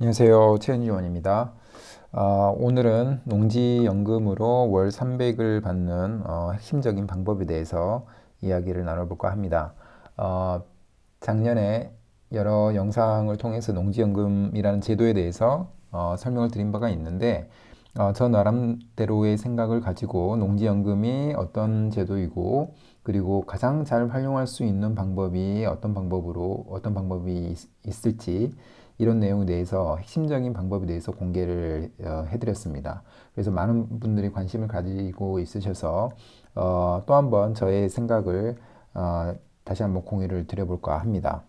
안녕하세요. 최은지원입니다. 오늘은 농지연금으로 월 300을 받는 핵심적인 방법에 대해서 이야기를 나눠볼까 합니다. 어, 작년에 여러 영상을 통해서 농지연금이라는 제도에 대해서 설명을 드린 바가 있는데 저 나름대로의 생각을 가지고 농지연금이 어떤 제도이고 그리고 가장 잘 활용할 수 있는 방법이 어떤 방법이 있을지 이런 내용에 대해서 핵심적인 방법에 대해서 공개를 해드렸습니다. 그래서 많은 분들이 관심을 가지고 있으셔서 또 한번 저의 생각을 다시 한번 공유를 드려볼까 합니다.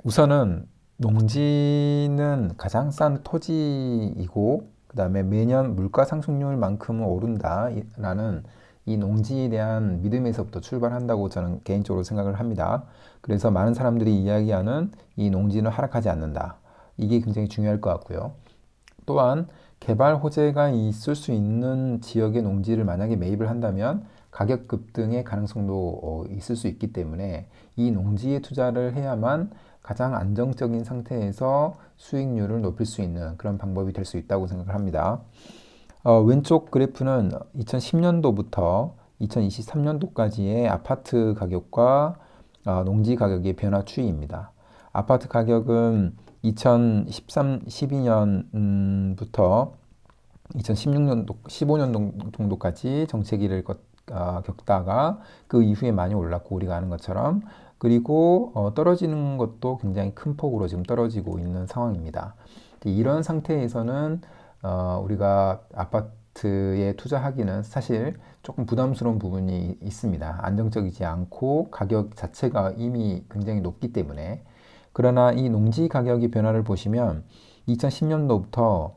우선은 농지는 가장 싼 토지이고 그 다음에 매년 물가 상승률만큼은 오른다라는 이 농지에 대한 믿음에서부터 출발한다고 저는 개인적으로 생각을 합니다. 그래서 많은 사람들이 이야기하는 이 농지는 하락하지 않는다. 이게 굉장히 중요할 것 같고요. 또한 개발 호재가 있을 수 있는 지역의 농지를 만약에 매입을 한다면 가격 급등의 가능성도 있을 수 있기 때문에 이 농지에 투자를 해야만 가장 안정적인 상태에서 수익률을 높일 수 있는 그런 방법이 될 수 있다고 생각을 합니다. 왼쪽 그래프는 2010년도부터 2023년도까지의 아파트 가격과 농지 가격의 변화 추이입니다. 아파트 가격은 2013, 12년부터 2016년도, 15년 정도까지 정체기를 겪다가 그 이후에 많이 올랐고 우리가 아는 것처럼 그리고 떨어지는 것도 굉장히 큰 폭으로 지금 떨어지고 있는 상황입니다. 이런 상태에서는 우리가 아파트에 투자하기는 사실 조금 부담스러운 부분이 있습니다. 안정적이지 않고 가격 자체가 이미 굉장히 높기 때문에. 그러나 이 농지 가격의 변화를 보시면 2010년도부터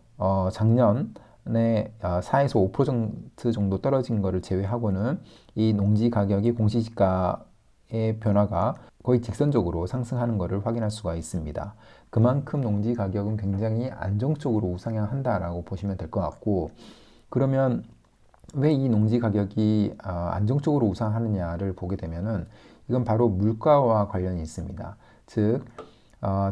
작년에 4에서 5% 정도 떨어진 것을 제외하고는 이 농지 가격이 공시지가의 변화가 거의 직선적으로 상승하는 것을 확인할 수가 있습니다. 그만큼 농지 가격은 굉장히 안정적으로 우상향한다라고 보시면 될 것 같고, 그러면 왜 이 농지 가격이 안정적으로 우상하느냐를 보게 되면은 이건 바로 물가와 관련이 있습니다. 즉,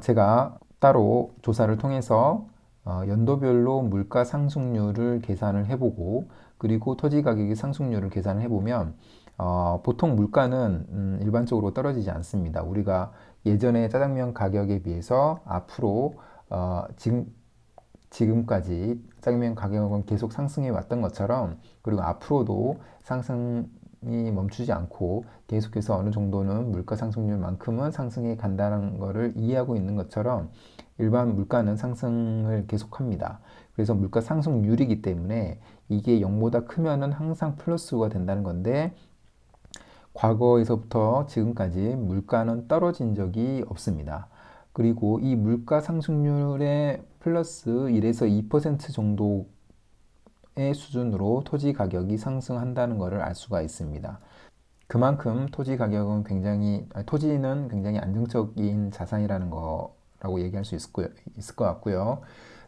제가 따로 조사를 통해서 연도별로 물가 상승률을 계산을 해보고 그리고 토지 가격의 상승률을 계산을 해보면 보통 물가는 일반적으로 떨어지지 않습니다. 우리가 예전에 짜장면 가격에 비해서 앞으로 지금까지 짜장면 가격은 계속 상승해 왔던 것처럼 그리고 앞으로도 상승이 멈추지 않고 계속해서 어느 정도는 물가 상승률만큼은 상승해 간다는 것을 이해하고 있는 것처럼 일반 물가는 상승을 계속합니다. 그래서 물가 상승률이기 때문에 이게 0보다 크면은 항상 플러스가 된다는 건데 과거에서부터 지금까지 물가는 떨어진 적이 없습니다. 그리고 이 물가 상승률의 플러스 1에서 2% 정도의 수준으로 토지 가격이 상승한다는 것을 알 수가 있습니다. 그만큼 토지는 굉장히 안정적인 자산이라는 거라고 얘기할 수 있을 것 같고요.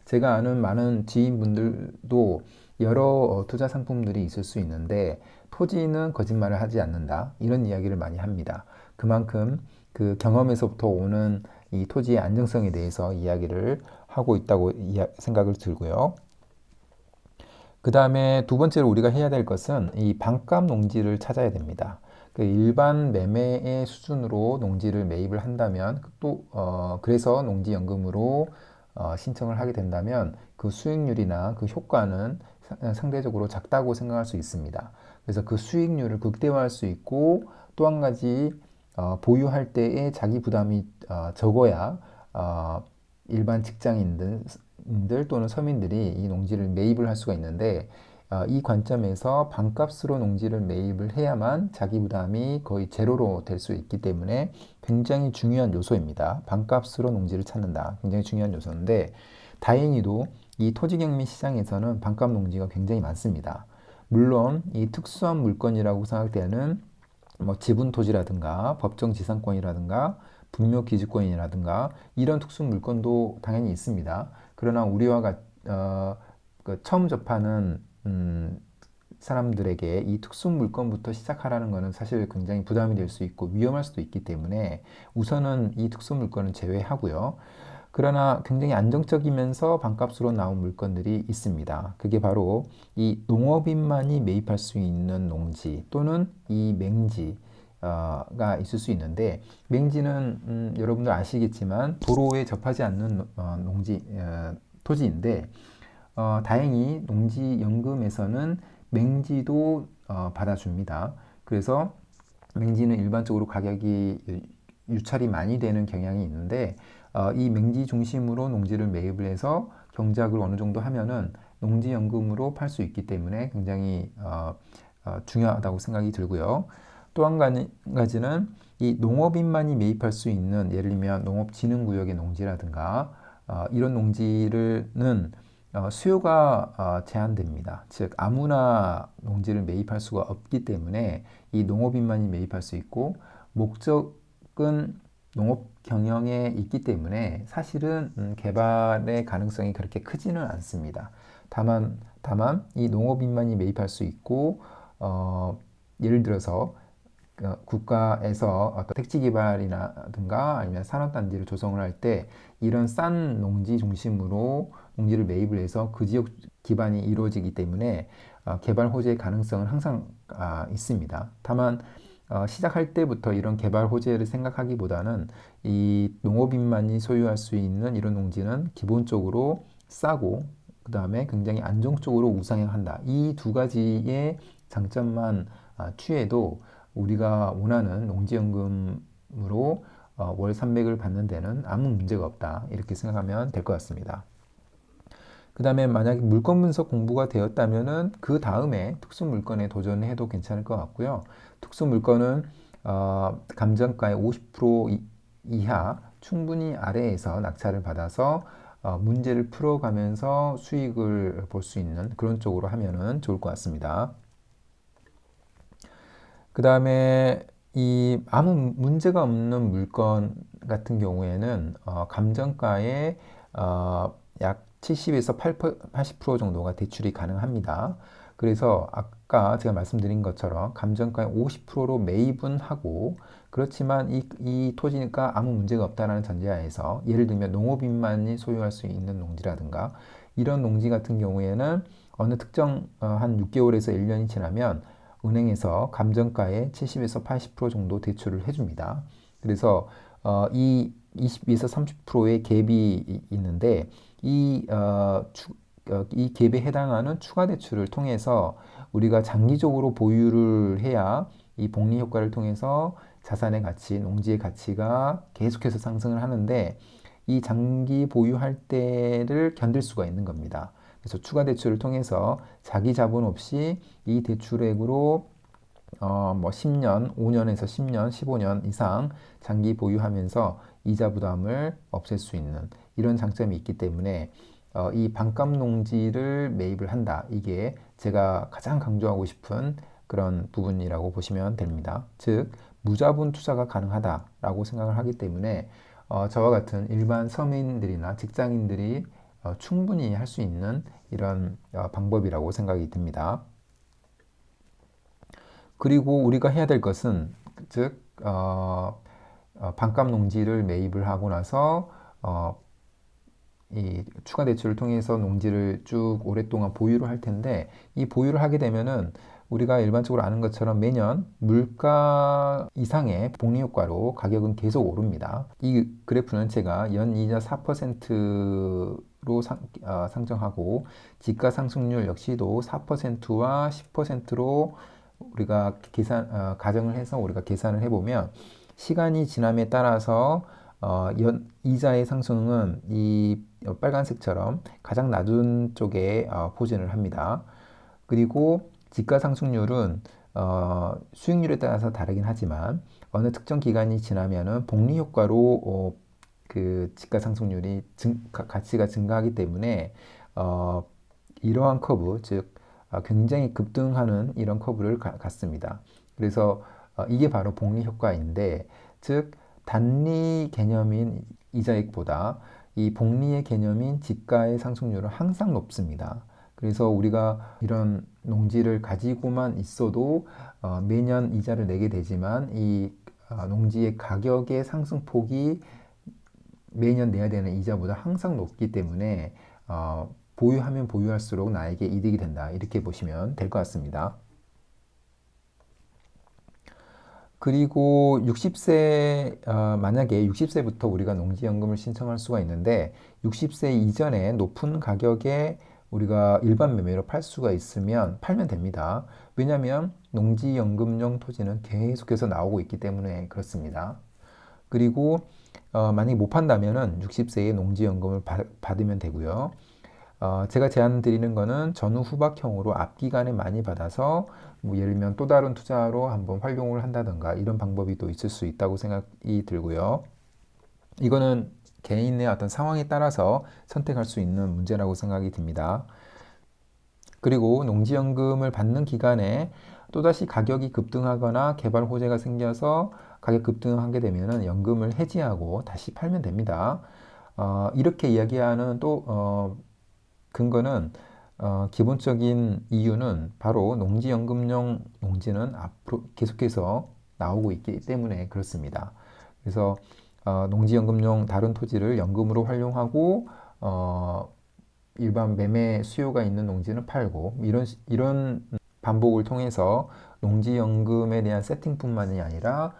제가 아는 많은 지인분들도 여러 투자 상품들이 있을 수 있는데 토지는 거짓말을 하지 않는다. 이런 이야기를 많이 합니다. 그만큼 그 경험에서부터 오는 이 토지의 안정성에 대해서 이야기를 하고 있다고 생각을 들고요. 그 다음에 두 번째로 우리가 해야 될 것은 이 반값 농지를 찾아야 됩니다. 그 일반 매매의 수준으로 농지를 매입을 한다면 그래서 농지연금으로 신청을 하게 된다면 그 수익률이나 그 효과는 상대적으로 작다고 생각할 수 있습니다. 그래서 그 수익률을 극대화할 수 있고 또 한 가지 보유할 때의 자기 부담이 적어야 일반 직장인들 또는 서민들이 이 농지를 매입을 할 수가 있는데 이 관점에서 반값으로 농지를 매입을 해야만 자기 부담이 거의 제로로 될 수 있기 때문에 굉장히 중요한 요소입니다. 반값으로 농지를 찾는다. 굉장히 중요한 요소인데 다행히도 이 토지경매 시장에서는 반값 농지가 굉장히 많습니다. 물론 이 특수한 물건이라고 생각되는 뭐 지분 토지라든가 법정 지상권이라든가 분묘기지권이라든가 이런 특수 물건도 당연히 있습니다. 그러나 그 처음 접하는 사람들에게 이 특수 물건부터 시작하라는 것은 사실 굉장히 부담이 될 수 있고 위험할 수도 있기 때문에 우선은 이 특수 물건은 제외하고요. 그러나 굉장히 안정적이면서 반값으로 나온 물건들이 있습니다. 그게 바로 이 농업인만이 매입할 수 있는 농지 또는 이 맹지가 있을 수 있는데, 맹지는 여러분들 아시겠지만 도로에 접하지 않는 토지인데, 다행히 농지연금에서는 맹지도 받아줍니다. 그래서 맹지는 일반적으로 가격이 유찰이 많이 되는 경향이 있는데, 이 맹지 중심으로 농지를 매입을 해서 경작을 어느 정도 하면은 농지연금으로 팔 수 있기 때문에 굉장히 중요하다고 생각이 들고요. 또 한 가지는 이 농업인만이 매입할 수 있는, 예를 들면 농업진흥구역의 농지라든가 이런 농지는 수요가 제한됩니다. 즉 아무나 농지를 매입할 수가 없기 때문에 이 농업인만이 매입할 수 있고, 목적은 농업 경영에 있기 때문에 사실은 개발의 가능성이 그렇게 크지는 않습니다. 다만 이 농업인만이 매입할 수 있고, 예를 들어서 국가에서 어떤 택지 개발이라든가 아니면 산업단지를 조성을 할 때 이런 싼 농지 중심으로 농지를 매입을 해서 그 지역 기반이 이루어지기 때문에 개발 호재의 가능성은 항상 있습니다. 다만 시작할 때부터 이런 개발 호재를 생각하기보다는 이 농업인만이 소유할 수 있는 이런 농지는 기본적으로 싸고 그 다음에 굉장히 안정적으로 우상향한다. 이 두 가지의 장점만 취해도 우리가 원하는 농지연금으로 월 300을 받는 데는 아무 문제가 없다. 이렇게 생각하면 될 것 같습니다. 그 다음에 만약에 물건 분석 공부가 되었다면은 그 다음에 특수 물건에 도전해도 괜찮을 것 같고요. 특수 물건은 감정가의 50% 이하, 충분히 아래에서 낙찰을 받아서 문제를 풀어가면서 수익을 볼 수 있는 그런 쪽으로 하면은 좋을 것 같습니다. 그 다음에 이 아무 문제가 없는 물건 같은 경우에는 감정가의 약 70에서 80% 정도가 대출이 가능합니다. 그래서 아까 제가 말씀드린 것처럼 감정가의 50%로 매입은 하고, 그렇지만 이 토지니까 아무 문제가 없다는 전제하에서, 예를 들면 농업인만이 소유할 수 있는 농지라든가 이런 농지 같은 경우에는 어느 특정 한 6개월에서 1년이 지나면 은행에서 감정가의 70에서 80% 정도 대출을 해줍니다. 그래서 이 22에서 30%의 갭이 있는데 이 갭에 해당하는 추가 대출을 통해서 우리가 장기적으로 보유를 해야 이 복리 효과를 통해서 자산의 가치, 농지의 가치가 계속해서 상승을 하는데, 이 장기 보유할 때를 견딜 수가 있는 겁니다. 그래서 추가 대출을 통해서 자기 자본 없이 이 대출액으로 뭐 10년, 5년에서 10년, 15년 이상 장기 보유하면서 이자 부담을 없앨 수 있는 이런 장점이 있기 때문에 이 반값 농지를 매입을 한다. 이게 제가 가장 강조하고 싶은 그런 부분이라고 보시면 됩니다. 즉, 무자본 투자가 가능하다라고 생각을 하기 때문에 저와 같은 일반 서민들이나 직장인들이 충분히 할 수 있는 이런 방법이라고 생각이 듭니다. 그리고 우리가 해야 될 것은, 즉 반값 농지를 매입을 하고 나서 이 추가 대출을 통해서 농지를 쭉 오랫동안 보유를 할 텐데, 이 보유를 하게 되면은 우리가 일반적으로 아는 것처럼 매년 물가 이상의 복리 효과로 가격은 계속 오릅니다. 이 그래프는 제가 연이자 4%로 상정하고, 지가 상승률 역시도 4%와 10%로 우리가 가정을 해서 우리가 계산을 해보면, 시간이 지남에 따라서 이자의 상승은 이 빨간색처럼 가장 낮은 쪽에 포진을 합니다. 그리고 지가 상승률은 수익률에 따라서 다르긴 하지만 어느 특정 기간이 지나면은 복리 효과로 그 지가 상승률이 가치가 증가하기 때문에 이러한 커브, 즉 굉장히 급등하는 이런 커브를 갖습니다. 그래서 이게 바로 복리 효과인데, 즉 단리 개념인 이자액보다 이 복리의 개념인 지가의 상승률은 항상 높습니다. 그래서 우리가 이런 농지를 가지고만 있어도 매년 이자를 내게 되지만 이 농지의 가격의 상승폭이 매년 내야 되는 이자보다 항상 높기 때문에 보유하면 보유할수록 나에게 이득이 된다. 이렇게 보시면 될 것 같습니다. 그리고 60세, 만약에 60세부터 우리가 농지연금을 신청할 수가 있는데 60세 이전에 높은 가격에 우리가 일반 매매로 팔 수가 있으면 팔면 됩니다. 왜냐하면 농지연금용 토지는 계속해서 나오고 있기 때문에 그렇습니다. 그리고 만약에 못 판다면은 60세에 농지연금을 받으면 되고요. 제가 제안 드리는 거는 전후 후박형으로 앞기간에 많이 받아서 뭐 예를 들면 또 다른 투자로 한번 활용을 한다든가 이런 방법이 또 있을 수 있다고 생각이 들고요. 이거는 개인의 어떤 상황에 따라서 선택할 수 있는 문제라고 생각이 듭니다. 그리고 농지연금을 받는 기간에 또다시 가격이 급등하거나 개발 호재가 생겨서 가격 급등하게 되면 연금을 해지하고 다시 팔면 됩니다. 이렇게 이야기하는 또 근거는 기본적인 이유는 바로 농지연금용 농지는 앞으로 계속해서 나오고 있기 때문에 그렇습니다. 그래서 농지연금용 다른 토지를 연금으로 활용하고 일반 매매 수요가 있는 농지는 팔고 이런 반복을 통해서 농지연금에 대한 세팅뿐만이 아니라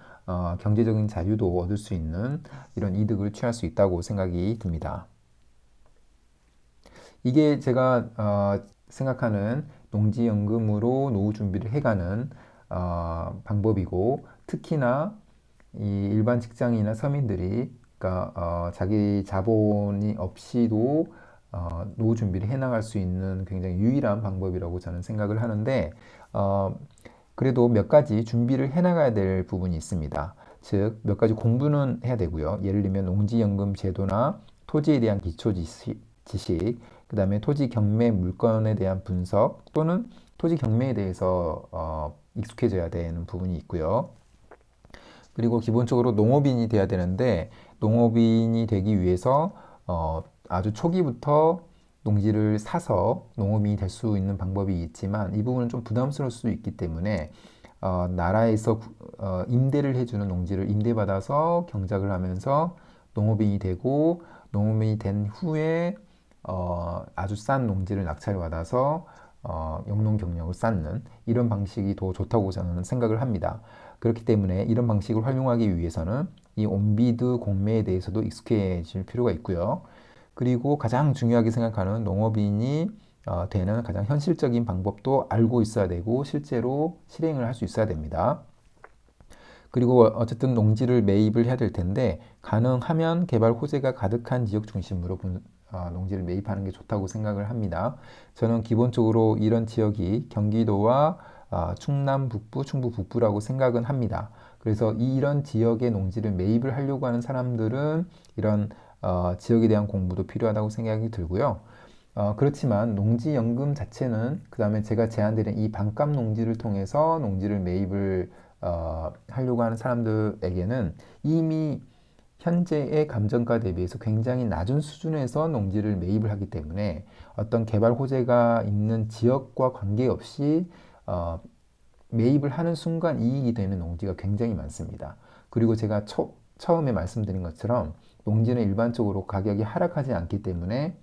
경제적인 자유도 얻을 수 있는 이런 이득을 취할 수 있다고 생각이 듭니다. 이게 제가 생각하는 농지연금으로 노후 준비를 해가는 방법이고 특히나 이 일반 직장인이나 서민들이 그러니까 자기 자본이 없이도 노후 준비를 해나갈 수 있는 굉장히 유일한 방법이라고 저는 생각을 하는데 그래도 몇 가지 준비를 해나가야 될 부분이 있습니다. 즉, 몇 가지 공부는 해야 되고요. 예를 들면 농지연금 제도나 토지에 대한 기초 지식, 그 다음에 토지 경매 물건에 대한 분석 또는 토지 경매에 대해서 익숙해져야 되는 부분이 있고요. 그리고 기본적으로 농업인이 돼야 되는데 농업인이 되기 위해서 아주 초기부터 농지를 사서 농업인이 될 수 있는 방법이 있지만 이 부분은 좀 부담스러울 수 있기 때문에 나라에서 임대를 해주는 농지를 임대받아서 경작을 하면서 농업인이 되고 농업인이 된 후에 아주 싼 농지를 낙찰 받아서 영농 경력을 쌓는 이런 방식이 더 좋다고 저는 생각을 합니다. 그렇기 때문에 이런 방식을 활용하기 위해서는 이 온비드 공매에 대해서도 익숙해질 필요가 있고요. 그리고 가장 중요하게 생각하는 농업인이 되는 가장 현실적인 방법도 알고 있어야 되고 실제로 실행을 할 수 있어야 됩니다. 그리고 어쨌든 농지를 매입을 해야 될 텐데 가능하면 개발 호재가 가득한 지역 중심으로 농지를 매입하는 게 좋다고 생각을 합니다. 저는 기본적으로 이런 지역이 경기도와 충남 북부, 충북 북부라고 생각은 합니다. 그래서 이런 지역의 농지를 매입을 하려고 하는 사람들은 이런 지역에 대한 공부도 필요하다고 생각이 들고요. 그렇지만 농지연금 자체는 그 다음에 제가 제안드린 이 반값 농지를 통해서 농지를 매입을 하려고 하는 사람들에게는 이미 현재의 감정가 대비해서 굉장히 낮은 수준에서 농지를 매입을 하기 때문에 어떤 개발 호재가 있는 지역과 관계없이 매입을 하는 순간 이익이 되는 농지가 굉장히 많습니다. 그리고 제가 처음에 말씀드린 것처럼 농지는 일반적으로 가격이 하락하지 않기 때문에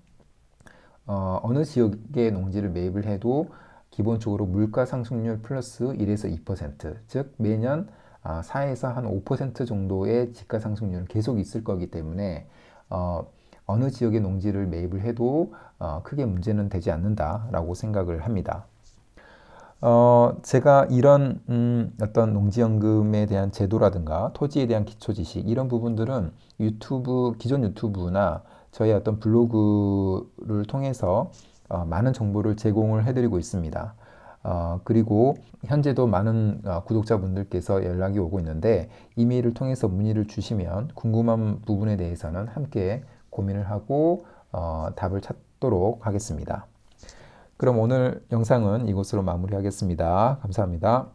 어느 지역의 농지를 매입을 해도 기본적으로 물가 상승률 플러스 1에서 2%, 즉 매년 4에서 한 5% 정도의 집가 상승률은 계속 있을 거기 때문에 어느 지역의 농지를 매입을 해도 크게 문제는 되지 않는다라고 생각을 합니다. 제가 이런 어떤 농지연금에 대한 제도라든가 토지에 대한 기초 지식 이런 부분들은 기존 유튜브나 저의 어떤 블로그를 통해서 많은 정보를 제공을 해드리고 있습니다. 그리고 현재도 많은 구독자분들께서 연락이 오고 있는데 이메일을 통해서 문의를 주시면 궁금한 부분에 대해서는 함께 고민을 하고 답을 찾도록 하겠습니다. 그럼 오늘 영상은 이것으로 마무리하겠습니다. 감사합니다.